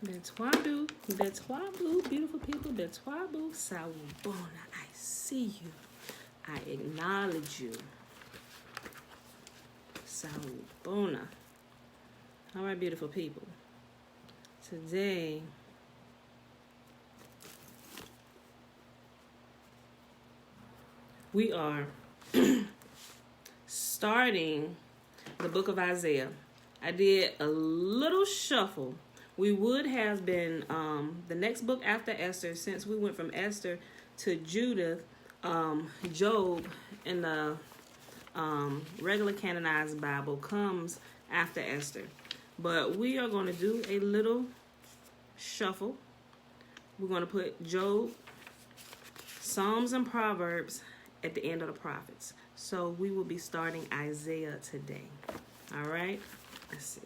Betwabu, Betwabu, beautiful people, Betwabu, Sawubona, I see you. I acknowledge you. Sawubona. All right, beautiful people. Today, we are starting the book of Isaiah. I did a little shuffle. We would have been the next book after Esther, since we went from Esther to Judith, Job in the regular canonized Bible comes after Esther. But we are going to do a little shuffle. We're going to put Job, Psalms, and Proverbs at the end of the prophets. So we will be starting Isaiah today. All right? Let's see.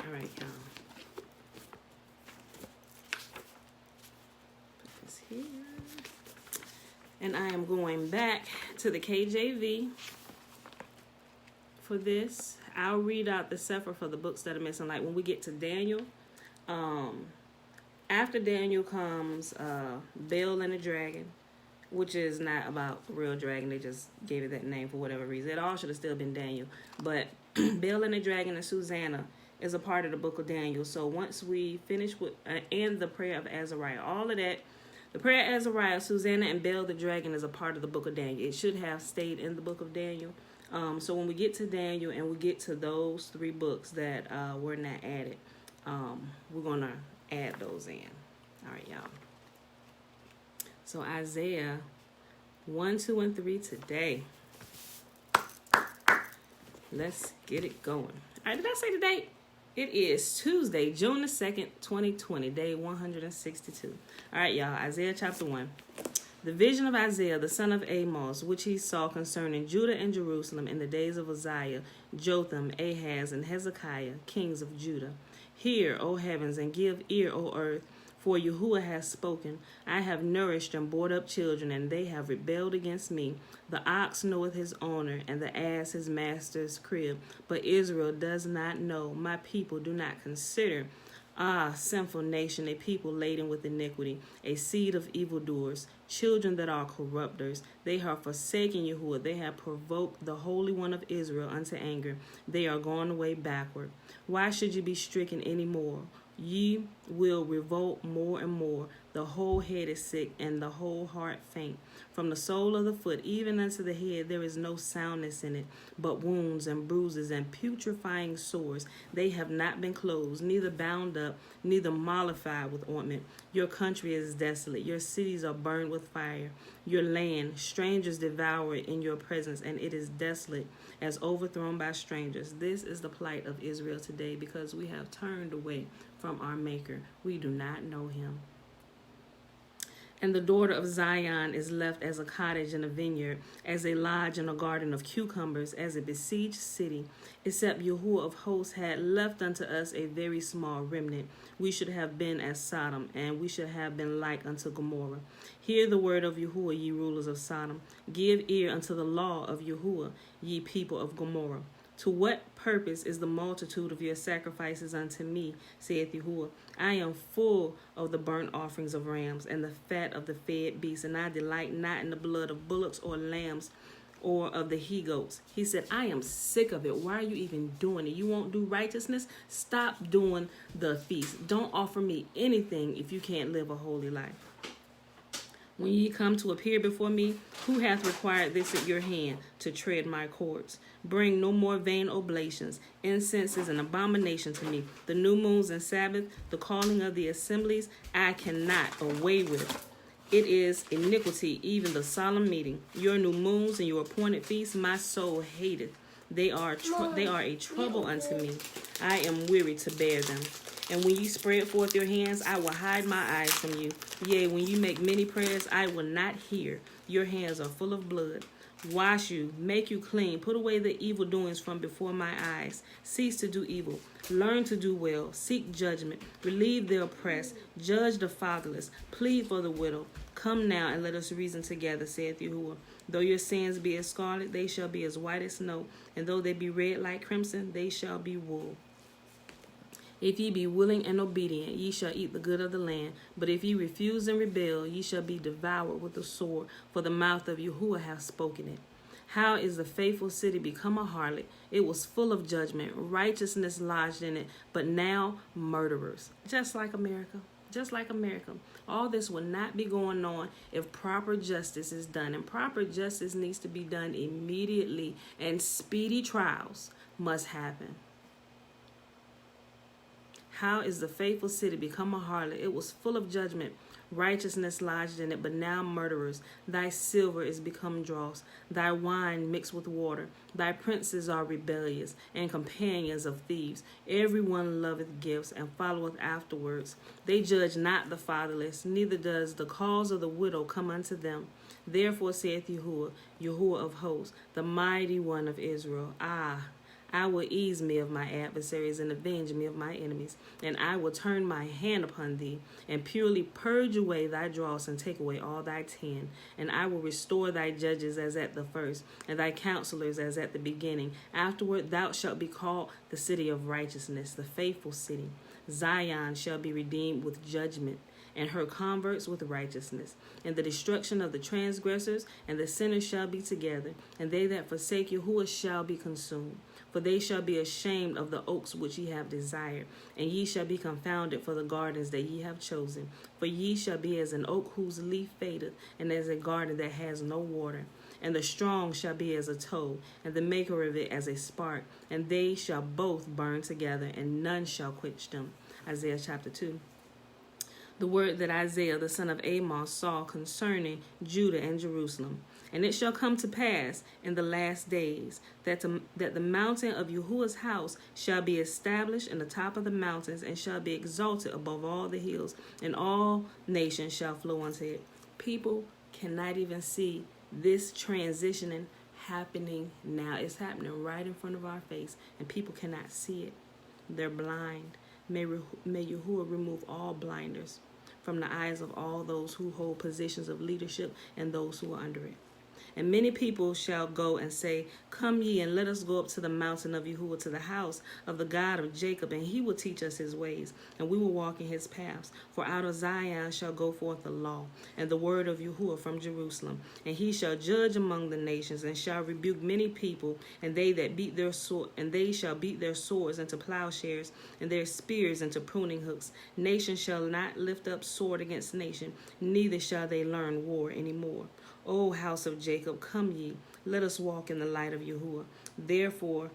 All right, y'all. Put this here. And I am going back to the KJV for this. I'll read out the Sefer for the books that are missing. Like when we get to Daniel, after Daniel comes Baal and the Dragon, which is not about a real dragon. They just gave it that name for whatever reason. It all should have still been Daniel. But Baal and the Dragon and Susanna is a part of the book of Daniel. So once we finish with and the prayer of Azariah, all of that, the prayer of Azariah, Susanna, and Baal the Dragon is a part of the book of Daniel. It should have stayed in the book of Daniel. So when we get to Daniel and we get to those three books that were not added, we're going to add those in. All right, y'all. So Isaiah 1, 2, and 3 today. Let's get it going. All right, did I say the date? It is Tuesday, June the 2nd, 2020, day 162. All right, y'all, Isaiah chapter 1. The vision of Isaiah, the son of Amos, which he saw concerning Judah and Jerusalem in the days of Uzziah, Jotham, Ahaz, and Hezekiah, kings of Judah. Hear, O heavens, and give ear, O earth, for Yahuwah has spoken. I have nourished and brought up children, and they have rebelled against me. The ox knoweth his owner, and the ass his master's crib. But Israel does not know. My people do not consider. Ah, sinful nation, a people laden with iniquity, a seed of evildoers, children that are corrupters. They have forsaken Yahuwah. They have provoked the Holy One of Israel unto anger. They are gone away backward. Why should you be stricken any more? Ye will revolt more and more. The whole head is sick, and the whole heart faint. From the sole of the foot even unto the head there is no soundness in it, but wounds and bruises and putrefying sores. They have not been closed, neither bound up, neither mollified with ointment. Your country is desolate. Your cities are burned with fire. Your land, strangers devour it in your presence, and it is desolate, as overthrown by strangers. This is the plight of Israel today, because we have turned away from our Maker. We do not know him. And the daughter of Zion is left as a cottage in a vineyard, as a lodge in a garden of cucumbers, as a besieged city. Except Yahuwah of hosts had left unto us a very small remnant. We should have been as Sodom, and we should have been like unto Gomorrah. Hear the word of Yahuwah, ye rulers of Sodom. Give ear unto the law of Yahuwah, ye people of Gomorrah. To what purpose is the multitude of your sacrifices unto me, saith Yahuwah? I am full of the burnt offerings of rams and the fat of the fed beasts, and I delight not in the blood of bullocks or lambs or of the he-goats. He said, I am sick of it. Why are you even doing it? You won't do righteousness? Stop doing the feast. Don't offer me anything if you can't live a holy life. When ye come to appear before me, who hath required this at your hand to tread my courts? Bring no more vain oblations. Incense is an abomination to me. The new moons and Sabbath, the calling of the assemblies, I cannot away with. It is iniquity, even the solemn meeting. Your new moons and your appointed feasts, my soul hateth. They are a trouble unto me. I am weary to bear them. And when you spread forth your hands, I will hide my eyes from you. Yea, when you make many prayers, I will not hear. Your hands are full of blood. Wash you, make you clean. Put away the evil doings from before my eyes. Cease to do evil. Learn to do well. Seek judgment. Relieve the oppressed. Judge the fatherless. Plead for the widow. Come now and let us reason together, saith Yahuwah. Though your sins be as scarlet, they shall be as white as snow, and though they be red like crimson, they shall be wool. If ye be willing and obedient, ye shall eat the good of the land. But if ye refuse and rebel, ye shall be devoured with the sword, for the mouth of Yahuwah hath spoken it. How is the faithful city become a harlot? It was full of judgment, righteousness lodged in it, but now murderers. Just like America. Just like America. All this will not be going on if proper justice is done. And proper justice needs to be done immediately, and speedy trials must happen. How is the faithful city become a harlot? It was full of judgment, righteousness lodged in it, but now murderers. Thy silver is become dross, thy wine mixed with water. Thy princes are rebellious, and companions of thieves. Everyone loveth gifts, and followeth afterwards. They judge not the fatherless, neither does the cause of the widow come unto them. Therefore saith Yahuwah, Yahuwah of hosts, the mighty one of Israel, I will ease me of my adversaries and avenge me of my enemies. And I will turn my hand upon thee, and purely purge away thy dross, and take away all thy tin. And I will restore thy judges as at the first, and thy counselors as at the beginning. Afterward thou shalt be called the city of righteousness, the faithful city. Zion shall be redeemed with judgment, and her converts with righteousness. And the destruction of the transgressors and the sinners shall be together, and they that forsake Yahuwah shall be consumed. For they shall be ashamed of the oaks which ye have desired, and ye shall be confounded for the gardens that ye have chosen. For ye shall be as an oak whose leaf fadeth, and as a garden that has no water. And the strong shall be as a tow, and the maker of it as a spark, and they shall both burn together, and none shall quench them. Isaiah chapter 2. The word that Isaiah the son of Amos saw concerning Judah and Jerusalem. And it shall come to pass in the last days that the mountain of Yahuwah's house shall be established in the top of the mountains, and shall be exalted above all the hills, and all nations shall flow unto it. People cannot even see this transitioning happening now. It's happening right in front of our face, and people cannot see it. They're blind. May Yahuwah remove all blinders from the eyes of all those who hold positions of leadership and those who are under it. And many people shall go and say, Come ye, and let us go up to the mountain of Yahuwah, to the house of the God of Jacob, and he will teach us his ways, and we will walk in his paths. For out of Zion shall go forth the law, and the word of Yahuwah from Jerusalem. And he shall judge among the nations, and shall rebuke many people, and they shall beat their swords into plowshares, and their spears into pruning hooks. Nation shall not lift up sword against nation, neither shall they learn war any more. O house of Jacob, come ye, let us walk in the light of Yahuwah. Therefore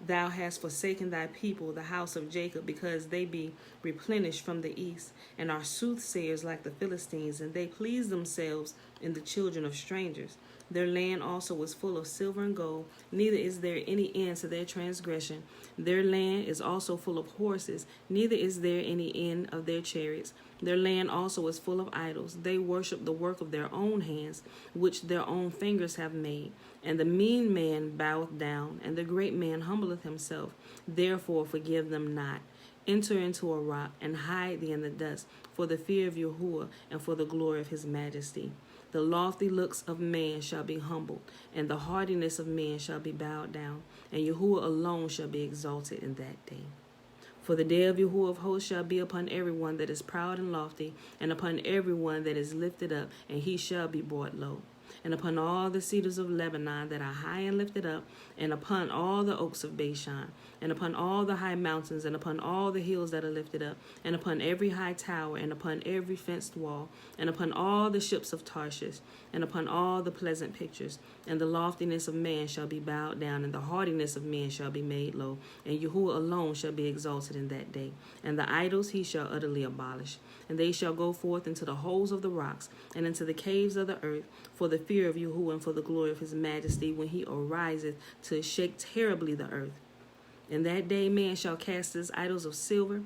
thou hast forsaken thy people, the house of Jacob, because they be replenished from the east, and are soothsayers like the Philistines, and they please themselves in the children of strangers. Their land also is full of silver and gold, neither is there any end to their transgression. Their land is also full of horses, neither is there any end of their chariots. Their land also is full of idols. They worship the work of their own hands, which their own fingers have made. And the mean man boweth down, and the great man humbleth himself. Therefore forgive them not. Enter into a rock, and hide thee in the dust, for the fear of Yahuwah, and for the glory of his majesty. The lofty looks of man shall be humbled, and the haughtiness of men shall be bowed down, and Yahuwah alone shall be exalted in that day. For the day of Yahuwah of hosts shall be upon everyone that is proud and lofty, and upon everyone that is lifted up, and he shall be brought low. And upon all the cedars of Lebanon that are high and lifted up, and upon all the oaks of Bashan, and upon all the high mountains, and upon all the hills that are lifted up, and upon every high tower, and upon every fenced wall, and upon all the ships of Tarshish, and upon all the pleasant pictures. And the loftiness of man shall be bowed down, and the haughtiness of men shall be made low, and Yahuwah alone shall be exalted in that day. And the idols he shall utterly abolish. And they shall go forth into the holes of the rocks, and into the caves of the earth, for the fear of Yahuwah, and for the glory of his majesty, when he ariseth to shake terribly the earth. In that day man shall cast his idols of silver,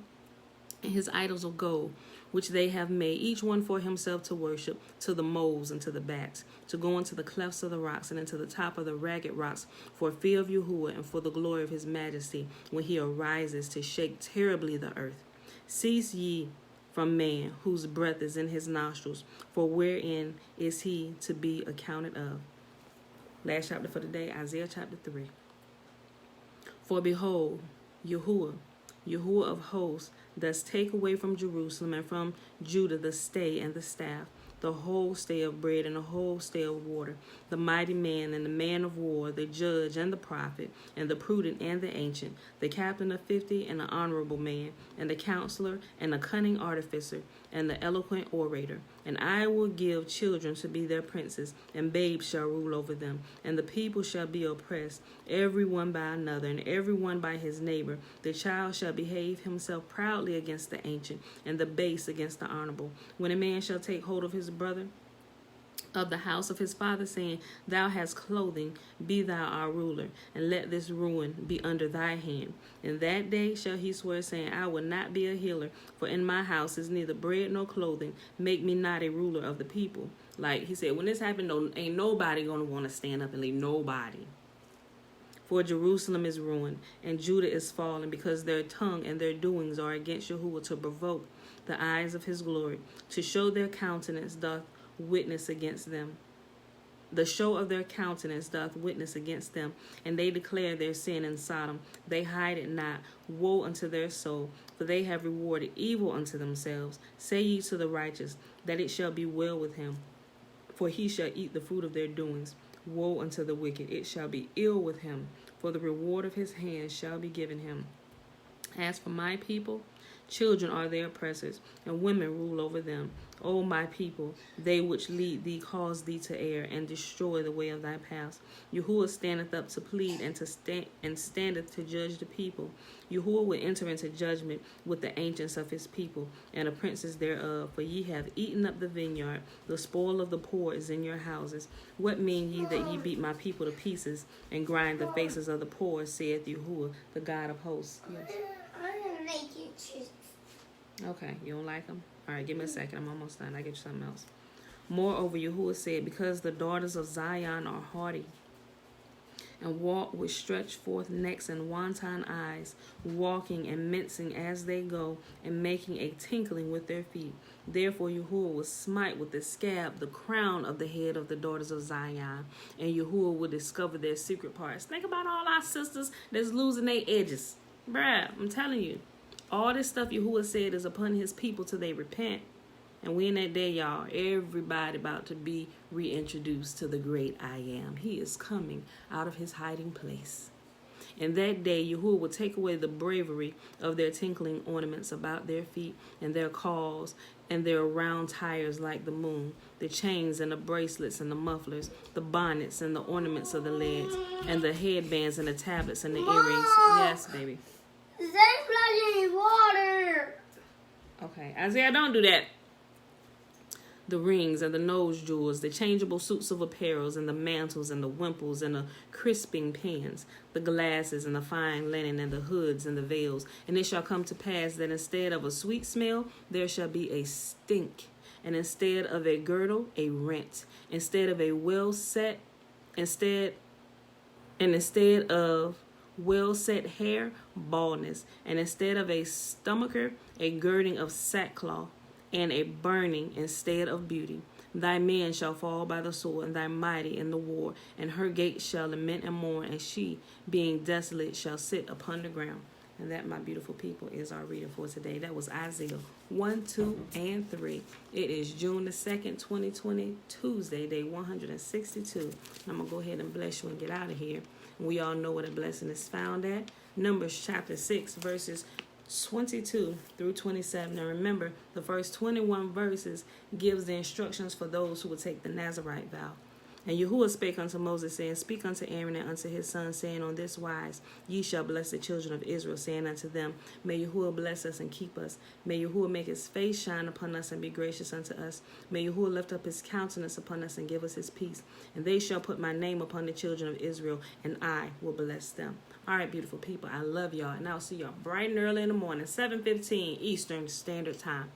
and his idols of gold, which they have made, each one for himself to worship, to the moles and to the bats, to go into the clefts of the rocks, and into the top of the ragged rocks, for fear of Yahuwah, and for the glory of his majesty, when he arises to shake terribly the earth. Cease ye from man, whose breath is in his nostrils, for wherein is he to be accounted of? Last chapter for today, Isaiah chapter 3. For behold, Yahuwah of hosts, does take away from Jerusalem and from Judah the stay and the staff, the whole stay of bread and the whole stay of water, the mighty man and the man of war, the judge and the prophet, and the prudent and the ancient, the captain of 50 and the honorable man, and the counselor and the cunning artificer, and the eloquent orator. And I will give children to be their princes, and babes shall rule over them. And the people shall be oppressed, every one by another, and every one by his neighbor. The child shall behave himself proudly against the ancient, and the base against the honorable. When a man shall take hold of his brother of the house of his father, saying, Thou hast clothing, be thou our ruler, and let this ruin be under thy hand. In that day shall he swear, saying, I will not be a healer, for in my house is neither bread nor clothing. Make me not a ruler of the people. Like he said, when this happened, ain't nobody going to want to stand up and leave nobody. For Jerusalem is ruined, and Judah is fallen, because their tongue and their doings are against Yahuwah, to provoke the eyes of his glory, to show their countenance doth witness against them. The show of their countenance doth witness against them, and they declare their sin in Sodom. They hide it not. Woe unto their soul, for they have rewarded evil unto themselves. Say ye to the righteous, that it shall be well with him, for he shall eat the fruit of their doings. Woe unto the wicked, it shall be ill with him, for the reward of his hands shall be given him. As for my people, children are their oppressors, and women rule over them. O my people, they which lead thee cause thee to err, and destroy the way of thy paths. Yahuwah standeth up to plead, and standeth to judge the people. Yahuwah will enter into judgment with the ancients of his people, and the princes thereof. For ye have eaten up the vineyard, the spoil of the poor is in your houses. What mean ye that ye beat my people to pieces, and grind the faces of the poor, saith Yahuwah, the God of hosts? Yes. I'm going to make you choose. Okay, you don't like them? All right, give me a second. I'm almost done. I'll get you something else. Moreover, Yahuwah said, because the daughters of Zion are haughty, and walk with stretched forth necks and wanton eyes, walking and mincing as they go, and making a tinkling with their feet. Therefore Yahuwah will smite with the scab the crown of the head of the daughters of Zion, and Yahuwah will discover their secret parts. Think about all our sisters that's losing their edges. Bruh, I'm telling you. All this stuff Yahuwah said is upon his people till they repent. And we in that day, y'all, everybody about to be reintroduced to the great I am. He is coming out of his hiding place. In that day, Yahuwah will take away the bravery of their tinkling ornaments about their feet, and their cauls, and their round tires like the moon, the chains and the bracelets and the mufflers, the bonnets and the ornaments of the legs, and the headbands and the tablets and the earrings. Yes, baby. Is that splashing water? Okay, Isaiah, don't do that. The rings and the nose jewels, the changeable suits of apparels, and the mantles and the wimples and the crisping pins, the glasses and the fine linen and the hoods and the veils. And it shall come to pass that instead of a sweet smell, there shall be a stink, and instead of a girdle, a rent, instead of a instead of well set hair, baldness, and instead of a stomacher, a girding of sackcloth, and a burning instead of beauty. Thy men shall fall by the sword, and thy mighty in the war, and her gates shall lament and mourn, and she, being desolate, shall sit upon the ground. And that, my beautiful people, is our reading for today. That was Isaiah 1, 2, and 3. It is June the 2nd, 2020, Tuesday, day 162. And I'm going to go ahead and bless you and get out of here. And we all know where the blessing is found at. Numbers chapter 6, verses 22 through 27. Now remember, the first 21 verses gives the instructions for those who will take the Nazirite vow. And Yahuwah spake unto Moses, saying, Speak unto Aaron and unto his sons, saying, On this wise ye shall bless the children of Israel, saying unto them, May Yahuwah bless us and keep us. May Yahuwah make his face shine upon us and be gracious unto us. May Yahuwah lift up his countenance upon us and give us his peace. And they shall put my name upon the children of Israel, and I will bless them. All right, beautiful people, I love y'all, and I'll see y'all bright and early in the morning, 7:15 Eastern Standard Time.